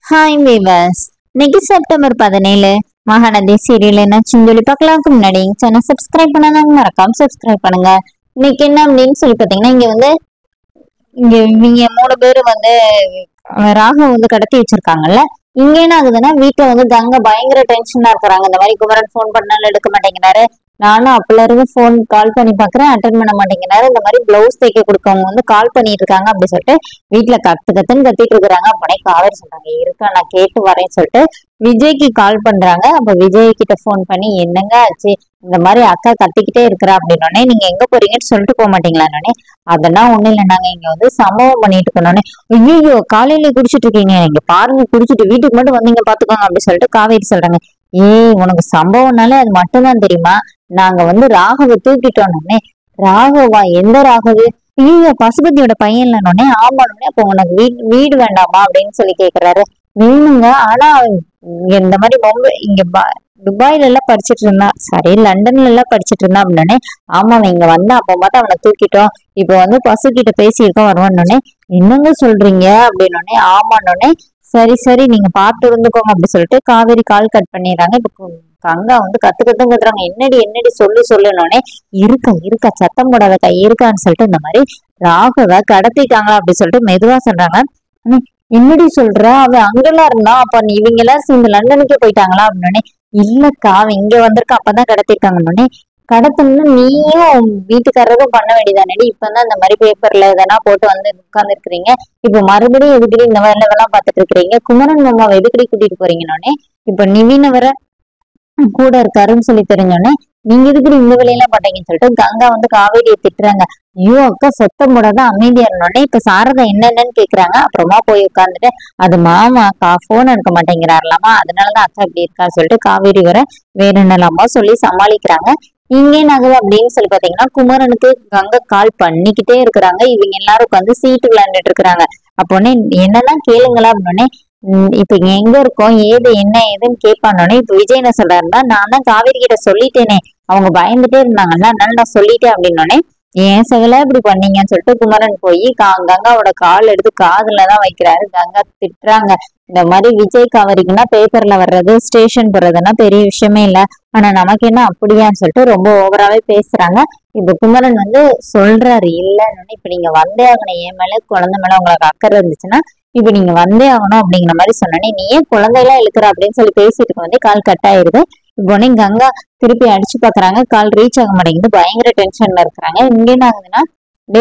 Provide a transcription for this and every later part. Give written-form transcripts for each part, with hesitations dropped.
Hi viewers, இன்னைக்கு September 17 Mahanadi serial என்னாச்சுன்னு சொல்லி பார்க்கலாம்க்கு முன்னாடி சேனல் சப்ஸ்கிரைப் பண்ணாங்க, மறக்காம சப்ஸ்கிரைப் பண்ணுங்க. இன்னைக்கு என்ன அப்படின்னு சொல்லி பார்த்தீங்கன்னா, இவங்க 3 பேரும் ராகம் கடத்தி வச்சிருக்காங்கல்ல. இங்க என்ன ஆகுதுன்னா, வீட்டுல கங்கா பயங்கர டென்ஷனா இருக்கிறாங்க. இந்த மாதிரி குமரன் போன் பண்ணாலும் எடுக்க மாட்டேங்கிறாரு. நானும் அப்பல இருந்து போன் கால் பண்ணி பாக்குறேன், அட்டன் பண்ண மாட்டேங்கிறாரு. இந்த மாதிரி பிளவுஸ் தைக்க கொடுக்கவங்க கால் பண்ணிட்டு இருக்காங்க அப்படி சொல்லிட்டு வீட்டுல கத்துன்னு கத்திட்டு இருக்கிறாங்க. அப்பனே காவேரி சொல்றாங்க, இருக்கா நான் கேட்டு வரேன்னு சொல்லிட்டு விஜய்க்கு கால் பண்றாங்க. அப்ப விஜய் கிட்ட போன் பண்ணி, என்னங்க ஆச்சு, இந்த மாதிரி அக்கா கத்திக்கிட்டே இருக்கிறா அப்படின்னோடனே, நீங்க எங்க போறீங்கன்னு சொல்லிட்டு போக மாட்டீங்களான்னே, அதெல்லாம் ஒண்ணு இல்லை, நாங்க இங்க சம்பவம் பண்ணிட்டு இருக்கோன்னே, ஐயோ காலையில குடிச்சிட்டு இருக்கீங்க, இங்க பாருங்க குடிச்சிட்டு வீட்டுக்கு மட்டும் வந்தீங்க பாத்துக்கோங்க அப்படி சொல்லிட்டு காவேரி சொல்றாங்க. உனக்கு சம்பவம்னாலே அது மட்டும்தான் தெரியுமா, நாங்க ராகவ தூக்கிட்டோன்னே. ராகவா? எந்த ராகவு? ஐயோ பசுபதியோட பையன் இல்லைன்னொடனே, ஆமான்னே. அப்போ உனக்கு வீடு வேண்டாமா அப்படின்னு சொல்லி கேக்குறாரு. வேணுங்க, ஆனா இந்த மாதிரி இங்க துபாயில எல்லாம் படிச்சுட்டு இருந்தா, சரி லண்டன்ல எல்லாம் படிச்சுட்டு இருந்தா அப்படின்னே. ஆமா அவன் இங்க வந்தா, அப்ப மட்டும் அவனை தூக்கிட்டோம், இப்ப பசு கிட்ட பேசியிருக்கோம் வருவான்னொடனே. என்னங்க சொல்றீங்க அப்படின்னோடனே, ஆமான்னொடனே. சரி சரி நீங்க பார்த்து இருந்துக்கோங்க அப்படி சொல்லிட்டு காவேரி கால் கட் பண்ணிடுறாங்க. இப்ப கங்கா கத்துறாங்க. என்னடி என்னடி சொல்லுன்னொடனே, இருக்கா சத்தம் போடாதக்கா இருக்கான்னு சொல்லிட்டு இந்த மாதிரி ராகவ கடத்திட்டாங்களா அப்படி சொல்லிட்டு மெதுவா சொல்றாங்க. என்னடி சொல்ற, அவன் அங்கெல்லாம் இருந்தா, அப்ப இவங்க எல்லாம் சேர்ந்து லண்டனுக்கே போயிட்டாங்களா அப்படின்னே. இல்லக்கா அவன் இங்க வந்திருக்கா, அப்பதான் கடத்திருக்காங்கன்னொடனே. கடத்தணும்னா நீயும் வீட்டுக்காரரும் பண்ண வேண்டியதானடி, இப்பதான் இந்த மாதிரி பேப்பர்ல எதனா போட்டு உட்கார்ந்து இருக்கிறீங்க, இப்ப மறுபடியும் எதுக்கடி இந்த மாதிரி எல்லாம் பாத்துட்டு இருக்கிறீங்க, குமரன் மாமாவை எதுக்கடி கூட்டிட்டு போறீங்கன்னொடனே. இப்ப நிவின வர கூட இருக்காருன்னு சொல்லி தெரிஞ்சோடனே, நீங்க எதுக்கு இந்த வேலையெல்லாம் பண்றீங்கன்னு சொல்லிட்டு கங்கா காவேரியை திட்டுறாங்க. ஐயோ அக்கா சத்தம் போடாத அமைதியா இருந்தோடனே. இப்ப சாரதா என்னென்னு கேக்குறாங்க. அப்புறமா போய் உட்காந்துட்டு, அது மாமா அக்கா போன் எடுக்க மாட்டேங்கிறாருலாமா, அதனாலதான் அக்கா இப்படி இருக்கா சொல்லிட்டு காவேரி வேற என்னலாமா சொல்லி சமாளிக்கிறாங்க. இங்கே நகவு அப்படின்னு சொல்லி பாத்தீங்கன்னா, குமரனுக்கு கங்கா கால் பண்ணிக்கிட்டே இருக்கிறாங்க. இவங்க எல்லாரும் உட்காந்து சீட்டு விளையாண்டுட்டு இருக்கிறாங்க. அப்போனே என்னெல்லாம் கேளுங்களா அப்படின்னே. இப்ப இங்க எங்க இருக்கோம், ஏது என்ன ஏதுன்னு கேட்பானோடனே, இப்ப விஜய் என்ன சொல்றாருன்னா, நான் தான் காவேரி கிட்ட சொல்லிட்டேனே, அவங்க பயந்துட்டே இருந்தாங்கன்னா, அதனால நான் சொல்லிட்டேன் அப்படின்னோடனே. ஏன் சகல இப்படி பண்ணீங்கன்னு சொல்லிட்டு குமரன் போய் கங்காவோட கால் எடுத்து காதுலதான் வைக்கிறாரு. கங்கா திட்டுறாங்க. இந்த மாதிரி விஜய் காவேரிக்குன்னா பேப்பர்ல வர்றது ஸ்டேஷன் போறதுன்னா பெரிய விஷயமே இல்ல, ஆனா நமக்கு என்ன அப்படியான்னு சொல்லிட்டு ரொம்ப ஓவராவே பேசுறாங்க. இப்ப குமரன் சொல்றாரு, இல்லன்னு இப்ப நீங்க வந்தே ஆகணும், என் மேல குழந்தை மேல உங்களுக்கு அக்கறை இருந்துச்சுன்னா இப்ப நீங்க வந்தே ஆகணும் அப்படிங்கிற மாதிரி சொன்னோன்னே, நீ ஏன் குழந்தையெல்லாம் இழுக்கிற அப்படின்னு சொல்லி பேசிட்டு கால் கட் ஆயிருது. இப்போ கங்கா திருப்பி அடிச்சு பாக்குறாங்க, கால் ரீச் ஆக மாட்டேங்குது. பயங்கர டென்ஷன்ல இருக்கிறாங்க. இங்க என்ன ஆகுதுன்னா,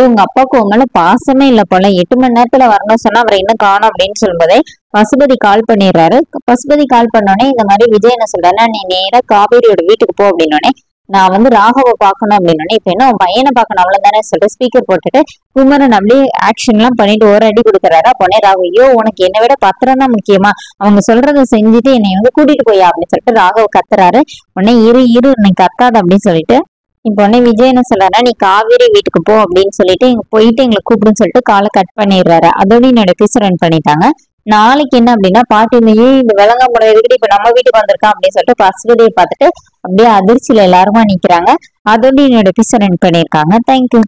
உங்க அப்பாவுக்கு உங்க மேல பாசமே இல்ல போல, 8 மணி நேரத்துல வரணும் சொன்னா அவரை இன்னும் காணும் அப்படின்னு சொல்லும்போதே பசுபதி கால் பண்ணிடுறாரு. பசுபதி கால் பண்ணோடனே இந்த மாதிரி விஜய் என்ன சொல்றாருன்னா, நீ நேரா காவேரியோட வீட்டுக்கு போ அப்படின்னோடனே, நான் ராகவ பாக்கணும் அப்படின்னோடனே, இப்ப என்ன பையனை பார்க்கணும் அவ்வளவுதானே சொல்லிட்டு ஸ்பீக்கர் போட்டுட்டு குமரன் அப்படியே ஆக்ஷன் எல்லாம் பண்ணிட்டு ஒரு அடி கொடுக்குறாரு. பொண்ணே ராகவ், ஐயோ உனக்கு என்னை விட பத்திரம் தான் முக்கியமா, அவங்க சொல்றத செஞ்சுட்டு என்னை கூட்டிட்டு போயா அப்படின்னு சொல்லிட்டு ராகவ் கத்துறாரு. உடனே இரு நீ கத்தாத அப்படின்னு சொல்லிட்டு இப்ப விஜய் என்ன சொல்றாருன்னா, நீ காவேரி வீட்டுக்கு போ அப்படின்னு சொல்லிட்டு போயிட்டு எங்களை கூப்பிடுன்னு சொல்லிட்டு காலை கட் பண்ணிடுறாரு. அதோட என்னோட எபிசோட் ரன் பண்ணிட்டாங்க. நாளைக்கு என்ன அப்படின்னா, பாட்டி இந்த விலங்க முறை எதுக்கிட்டு இப்ப நம்ம வீட்டுக்கு வந்திருக்கான் அப்படின்னு சொல்லிட்டு பசுபதியை பார்த்துட்டு அப்படியே அதிர்ச்சியில எல்லாருமா நிக்கிறாங்க. அதோட என்னோட எபிசோட் ரன் பண்ணியிருக்காங்க. தேங்க்யூ.